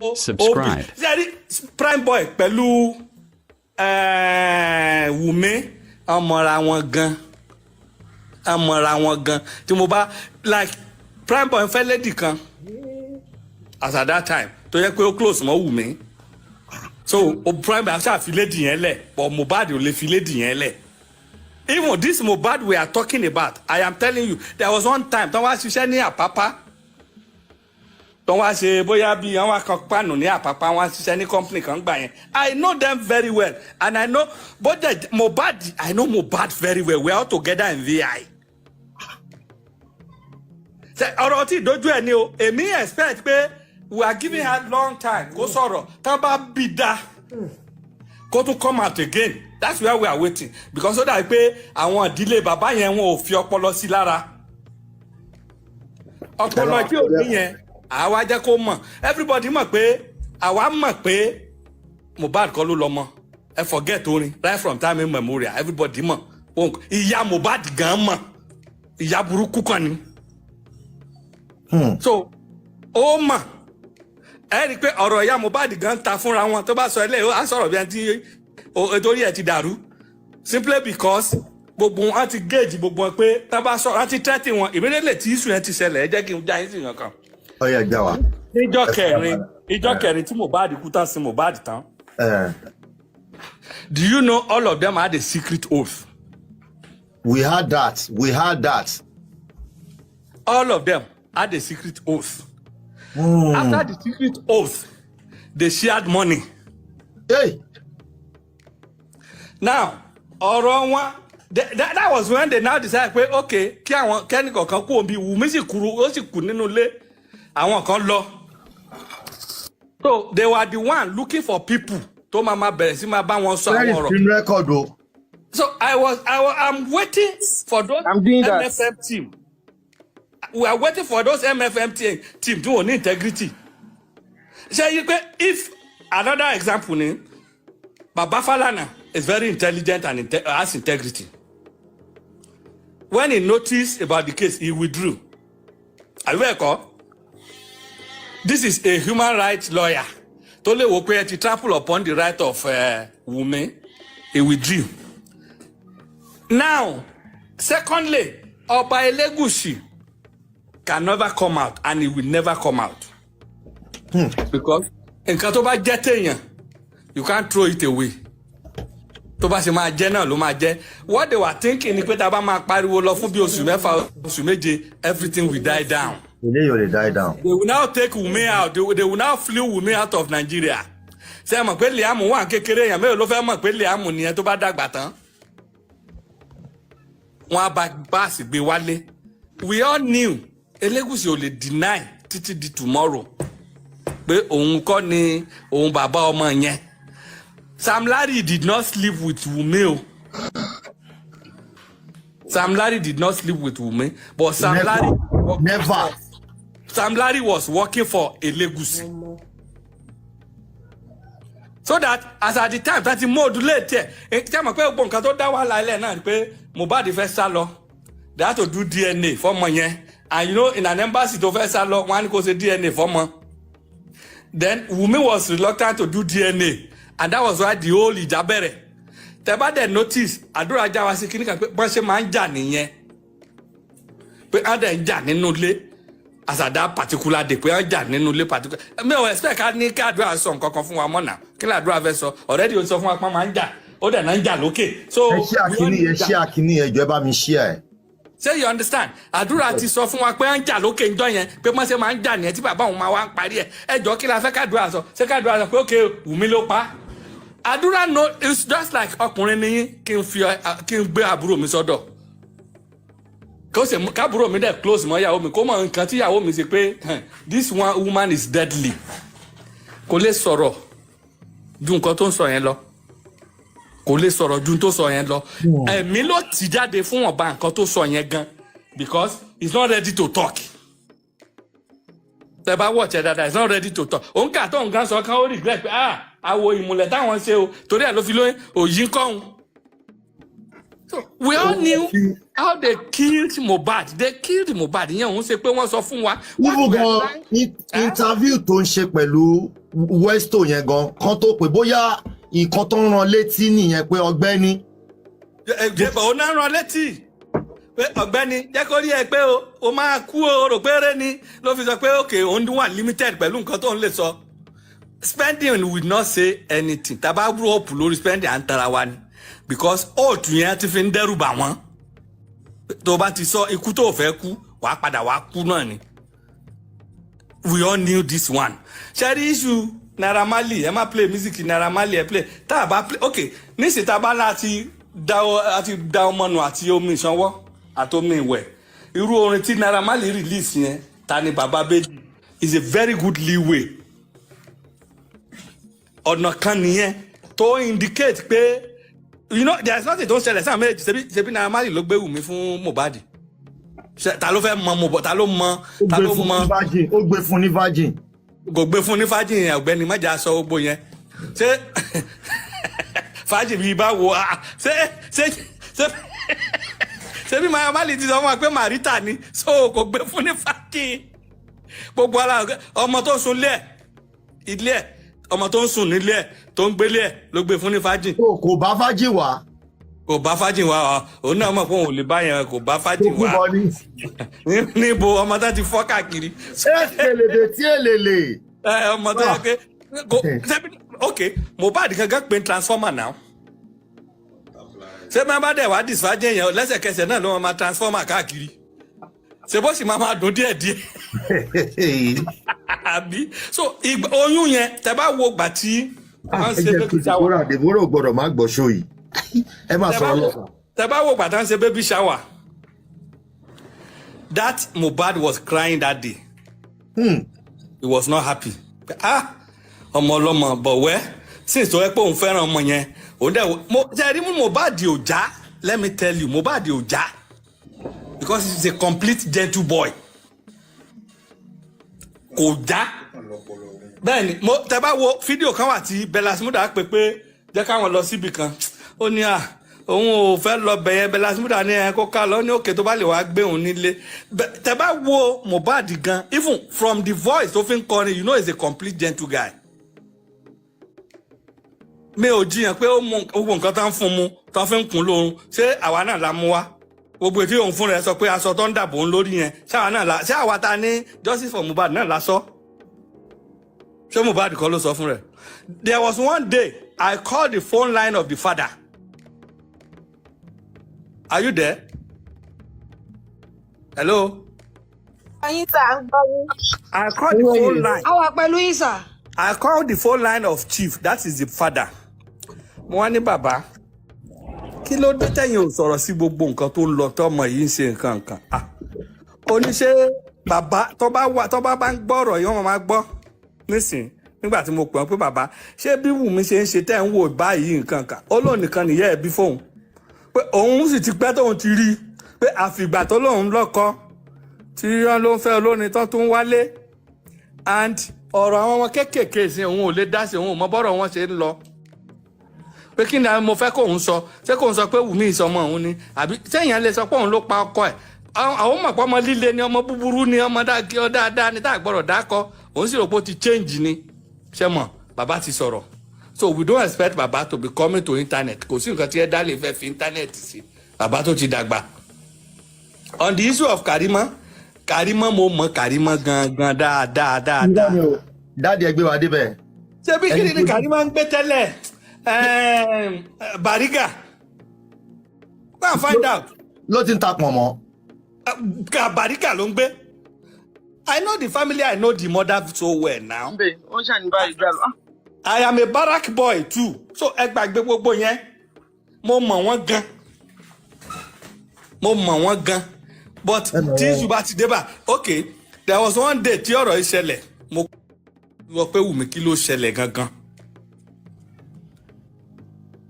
Subscribe. Prime boy pẹ̀lú Wùmí amọ̀ra wọn gan tí mo bá like Prime boy fẹ́ lady kan as at that time tó yẹ pé ó close mọ́ Wùmí so Prime boy ṣáà fi lady yẹn lẹ̀ but Mohbad ò lè fi lady yẹn lẹ̀. Even this Mohbad we are talking about, I am telling you, there was one time tí wọ́n ṣiṣẹ́ ní Àpápá tí wọ́n ṣe bóyá bí àwọn akọ̀pánù ní Àpápá wọ́n ṣiṣẹ́ ní company kan gbà yẹn. I know them very well and I know but Mohbad, I know Mohbad very well. We are all together in VI. Ọ̀rọ̀ tí ìdójú ẹ̀ ni o, èmi expect pé we are giving her long time kó sọ̀rọ̀ tá bá bí dá kó tún come out again. That's where we are waiting because ó dà pé àwọn ìdílé bàbá yẹn wọn ò fi ọpọlọ sí lára ọpọlọ tí ò ní yẹn àwa jẹ́ kó mọ̀ everybody mọ̀ pé àwa mọ̀ pé Mohbad kọ́ ló lọ́mọ ẹ forget orin right from time immemorial everybody mọ̀ ìyá Mohbad gan mọ̀ ìyá burúkú kan ni so ó mọ̀ ẹ rí i pé ọ̀rọ̀ ìyá Mohbad gan ta fúnra wọn tó bá sọ eléyìí á sọ̀rọ̀ bí ẹni tí torí ẹ ti dàrú simply because gbogbo wọn ti gauge gbogbo wọn pé tá bá sọ wọn ti tẹ́tì wọn ìmílẹ̀ tí issue yẹn ti ṣẹlẹ̀ ẹ jẹ́ kí n já yín sí yàn kan. ọyọ ìjà wa. ìjọ kẹrin tí Mohbad kú tán sí Mohbad tán. Do you know all of them had a secret oath? We had that. All of them had a secret oath. After the secret oath they shared money. Hey. Now ọ̀rọ̀ wọn that was when they now decide pé okay kí àwọn kẹ́nìkọ̀ọ̀kan kú òbí Wùmí sì kúrú ó sì kú nínú ilé àwọn kan lọ. So they were the one looking for people tó máa bẹ̀rẹ̀ sí máa bá wọn sọ àwọn ọ̀rọ̀. Very record o. So I'm waiting for those MFM team. We are waiting for those MFM team tí wọ́n ní integrity. Ṣé yí pé if another example ni Baba Falana is very intelligent and has integrity. When he noticed about the case, he withdrew. This is a human rights lawyer. Tole Wokwe to trample upon the right of women. He withdrew. Now, secondly, Oba Elegushi can never come out and he will never come out. Because in Katoba Jetenya, you can't throw it away. Tó bá ṣe máa jẹ́ náà ló máa jẹ́. What they were thinking ni pé tá bá máa pariwo lọ fún bí oṣù mẹ́fà oṣù méje everything will die down. Ilé yóò lè die down. They will now take Wùmí out. They will now flee Wùmí out of Nigeria. Ṣé ẹ mọ̀ pé Liam wà kékeré èèyàn mélòó ló fẹ́ mọ̀ pé Liam nìyẹn tó bá dàgbà tán. Wọ́n á bá báàsì gbé wálé. We all knew Elegushi ò lè deny títí di tomorrow pé òun kọ́ ni òun bàbá ọmọ yẹn. Sam Larry did not sleep with Wùmí. Sam Larry did not sleep with Wùmí, but Sam Larry was working for Elegushi. So that as at the time that he modulate ẹ tí a mọ̀ pé gbogbo nǹkan tó dá wàhálà ilẹ̀ náà ni pé Mohbad fẹ́ sá lọ. They had to do DNA fọ́mọ yẹn and you know in an embassy tó fẹ́ sá lọ wọ́n á ní kó ṣe DNA fọ́mọ. Then Wùmí was reluctant to do DNA. And that was why the whole ìjà bẹ̀rẹ̀. Tẹ́ bá dẹ̀ notice àdúrà já wa sí kíní kan pé bọ́n ṣe máa ń jà nìyẹn. Pé wọ́n dẹ̀ ń jà nínú ilé as at that particular day pé wọ́n jà nínú ilé particular. Mi ò expect ká ní kí àdúrà sọ nǹkan kan fún wa mọ́nà. Kí ni àdúrà fẹ́ sọ? Already ó sọ fún wa pé wọ́n máa ń jà. Ó dẹ̀ náà ń jà lókè. So ẹ ṣí àkíní ẹjọ́ ẹ bá mi ṣí ẹ. Say you understand? Àdúrà ti sọ fún wa pé wọ́n ń jà lókè ńjọ́ yẹn pé wọ́n ṣe máa ń jà nìyẹn tí bàbá òun máa wá ń parí ẹ̀. Ẹ jọ kí la fẹ́ kádùrà sọ? Ṣé kádùrà sọ pé okay Wùmí ló pa? Àdúrà no it's just like ọkùnrin ni kí n gbé àbúrò mi sọ́dọ̀ kó ṣe kábúrò mi dẹ̀ close mọ́ ìyàwó mi kó mọ̀ nǹkan tí ìyàwó mi ṣe pé this one woman is deadly kò lè sọ̀rọ̀ ju nǹkan tó ń sọ yẹn lọ kò lè sọ̀rọ̀ ju tó sọ yẹn lọ ẹ̀mí ló ti jáde fún ọba nǹkan tó sọ yẹn gan because he's not ready to talk. Tẹ́ bá watch ẹ dáadáa he's not ready to talk. Òun kà tó nǹkan sọ kan ó regret pé àwo ìmùlẹ̀ táwọn ṣe o torí ẹ̀ ló fi lóyún òyìn kọ́hún. So we all knew how they killed Mohbad. They killed Mohbad. Ìyẹn òun ṣe pé wọ́n sọ fún wa. Even gan interview tó ń ṣe pẹ̀lú Westo yẹn gan kan tó pé bóyá nǹkan tó ń ran létí nìyẹn pé ọ̀gbẹ́ni. Jẹ́bọ̀ ó náà rán létí pé ọ̀gbẹ́ni jẹ́ kó rí ẹ pé o máa kú o rò pé eré ni ló fi sọ pé okay òun wà limited pẹ̀lú nǹkan tó ń lè sọ. Spending will not say anything. Tàbá grow up lórí spending à ń tara wa ni because oath yẹn ti fi ń dẹ́rù bà wọ́n. Tó bá ti sọ ikú tó fẹ́ kú wàá padà wàá kú náà ni. We all knew this one. Ṣé rí issue Naira Marley ẹ má play music Naira Marley ẹ play tá a bá play okay níṣẹ́ tá a bá láti da ọmọ nù àti omi ìsanwó àti omi ìwẹ̀ irú orin tí Naira Marley release yẹn ta ni bàbá Béjì is a very good leeway ọ̀nà kan nìyẹn tó indicate pé you know there is nothing tó ń ṣẹlẹ̀ sáà méjì ṣebí Naira Marley ló gbé Wùmí fún Mohbad ta ló fẹ́ mọ Mohbad ta ló mọ ó gbé fún ní virgin kò gbé fún ní fájì yẹn ọ̀gbẹ́ni májà sọ gbogbo yẹn ṣé fájì bíi báwo ṣé bí Naira Marley ti sọ wọn pé Marita ni so kò gbé fún ní fájì gbogbo ara ọmọ tó ń sun ilé ẹ ọmọ tó ń sùn nílé ẹ tó ń gbélé ẹ ló gbé fún ní fájì. kò bá fájì wá. kò bá fájì wá òun náà mọ̀ pé òun ò lè bá yẹn kò bá fájì wá níbo ọmọ tó ti fọ́ káàkiri. èlèlè tí èlèlè. ọmọ tó yẹ pé ok Mohbad gangan pé transformer now ṣé máa bá dẹ̀ wá disfagẹ́ yẹn lẹ́sẹ̀kẹsẹ̀ náà ló máa transformer káàkiri ṣe bó sì máa dùn díẹ̀díẹ̀ àbí so oyún yẹn tẹ bá wo gbà tí wọ́n ṣe baby shower. Deborah gbọ́dọ̀ má gbọ́ show yìí ẹ má sọ ọlọ́pàá. tẹ bá wo gbà tí wọ́n ṣe baby shower that Mohbad was crying that day. He was not happy. Ọmọ ọlọ́mọ bọ̀wẹ́ since tó yẹ pé òun fẹ́ràn ọmọ yẹn òun dẹ̀ ṣe rí mú Mohbad ò já let me tell you Mohbad ò já because he is a complete gentle boy. Kò já bẹ́ẹ̀ni tẹ bá wo fídíò kan wà tí Bella Smuda pé jẹ́ káwọn lọ síbi kan ó ní òun ò fẹ́ lọ bẹ̀yẹn Bella Smuda ní ẹ kó ká lọ ní òkè tó bá lè wá gbé òun nílé tẹ bá wo Mohbad gan even from the voice tó fi ń kọrin you know he's a complete gentle guy. Mi ò jiyàn pé ó mú gbogbo nǹkan tó ń fún mu tó fi ń kún lóorun ṣé àwa náà la mú wá gbogbo ètò òun fún rẹ sọ pé aṣọ tó ń dàbò ń lórí yẹn ṣé àwa ta ní justice for Mohbad náà la sọ ṣé Mohbad kọ́ ló sọ fún rẹ. There was one day I called the phone line of the father. Are you there? Hello? I called the phone line. I called the phone line of chief. That is the father. Mo wá ní bàbá. Kí ló dé tẹ́yin ò sọ̀rọ̀ sí gbogbo nǹkan tó ń lọ tọ́mọ yìí ń ṣe nǹkan kan. Ó ní ṣé bàbá tó bá ń gbọ́ ọ̀rọ̀ yìí wọ́n máa gbọ́ nísìn nígbà tí mo pè wọ́n pé bàbá ṣé bí Wùmí ṣe ń ṣe tẹ́ ń wò báyìí nǹkan kan. Ó lóun nìkan nìyẹn ẹ̀bí fóun. Pé òun sì ti pẹ́ tóun ti rí pé àfìgbà tó lóun lọ́kọ tí wọ́n ló ń fẹ́ olórin tó tún wálé and ọ̀rọ̀ àwọn ọmọ kéékèèké sí òun ò lè dá sí òun ò mọ bọ́rọ̀ wọn ṣe ń lọ pé kí ni mo fẹ́ kóun sọ ṣé kóun sọ pé Wùmí ìsọmọ òun ni àbí sẹ́yìn lè sọ pé òun ló pa ọkọ ẹ̀ àwọn mọ̀ pé ọmọ líle ni ọmọ búburú ni ọmọ dáadáa ni tá a gbọ́dọ̀ dákọ òun sì rò pé ó ti change ni ṣé mọ̀ bàbá ti sọ̀rọ̀ so we don't expect bàbá to be coming to internet kò sí nǹkan tí ẹ dá lè fẹ́ fi internet sí bàbá tó ti dàgbà. On the issue of Karimo mo mọ Karimo gangan dáadáa. Dáàdi ẹgbẹ́ wa débẹ̀. Ṣé bí kí ni Karimo ń gbé tẹ́lẹ̀ Bariga go and find out. Ló ti ń ta pọ̀ mọ́. Bariga ló ń gbé. I know the family, I know the mother so well now. I am a barrack boy too. So ẹ gbàgbé gbogbo yẹn. Mo mọ̀ wọ́n gan. But tí Yorùbá ti dé bá okay there was one day tí ọ̀rọ̀ yìí ṣẹlẹ̀ mo wọ pé Wùmí kí ló ṣẹlẹ̀ gangan.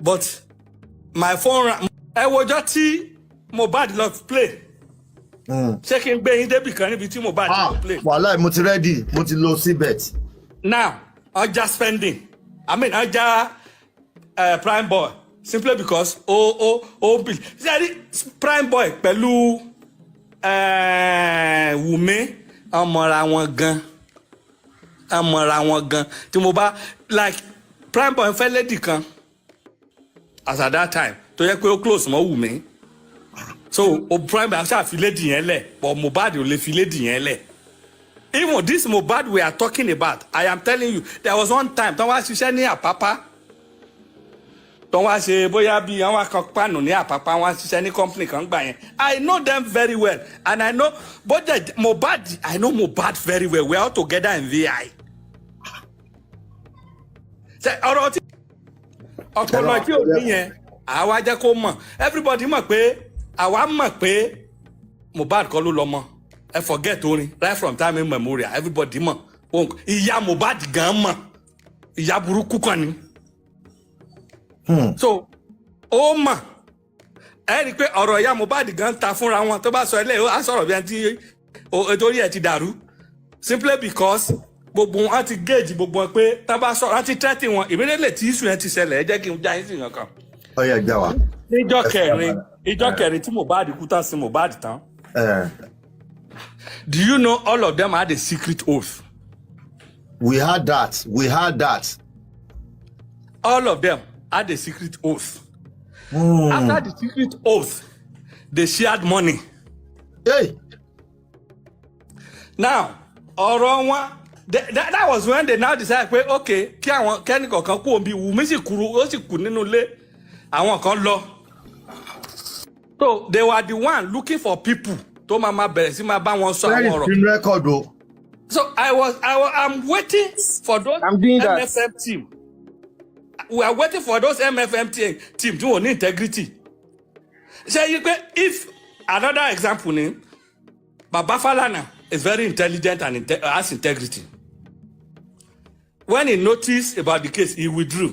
But my phone ẹ wọjọ́ tí Mohbad lọ play. Ṣé kí n gbé yín débì kan níbi tí Mohbad lọ play. Wàhálà mo ti ready mo ti lo síbẹ̀t. Now ọjà spending I mean ọjà prime boy simply because bill ṣe prime boy pẹ̀lú Wùmí ọmọra wọn gan tí mo bá like prime boy fẹ́ lady kan as at that time tó yẹ pé ó close mọ́ Wùmí so prime boy ṣáà fi lady yẹn lẹ̀ but Mohbad ò lè fi lady yẹn lẹ̀. Even this Mohbad we are talking about, I am telling you, there was one time, tó wá ṣiṣẹ́ ní Àpápá, tó wá ṣe bóyá bí àwọn kan pàánù ní Àpápá, wọ́n ṣiṣẹ́ ní company kan gbà yẹn. I know them very well, and I know, but Mohbad, I know Mohbad very well. We are all together in VI. Ọ̀rọ̀ tí ọpọlọ tí ò ní yẹn, àwa jẹ́ kó mọ̀. Everybody mọ̀ pé, àwa mọ̀ pé Mohbad kọ́ ló lọ́mọ. I forget orin right from time immemorial everybody mọ̀ ìyá Mohbad gan mọ̀ ìyá burúkú kan ni so ó mọ̀ ẹ rí i pé ọ̀rọ̀ ìyá Mohbad gan ta fúnra wọn tó bá sọ ilé ó á sọ̀rọ̀ bí ẹni tí torí ẹ̀ ti dàrú simply because gbogbo wọn ti gauge gbogbo wọn pé tá bá sọ láti tẹ́tì wọn immediately tí issue yẹn ti ṣẹlẹ̀ ẹ jẹ́ kí n já yín sí yàn kan. ọyọ ìjà wa. ìjọ kẹrin tí Mohbad kú tán sí Mohbad tán. Do you know all of them had a secret oath? We had that. All of them had a secret oath. After the secret oath, they shared money. Hey. Now, that was when they now decided, okay, kẹ́ni kọ̀ọ̀kan kú òbí Wùmí sì kú nínú ilé, àwọn kan lọ. So they were the one looking for people. To mama bẹ̀rẹ̀ sí máa bá wọn sọ àwọn ọ̀rọ̀. Very record o. So I'm waiting for those MFM team. We are waiting for those MFM team tí wọ́n ní integrity. Ṣé yí pé if another example ni Baba Falana is very intelligent and has integrity. When he noticed about the case, he withdrew.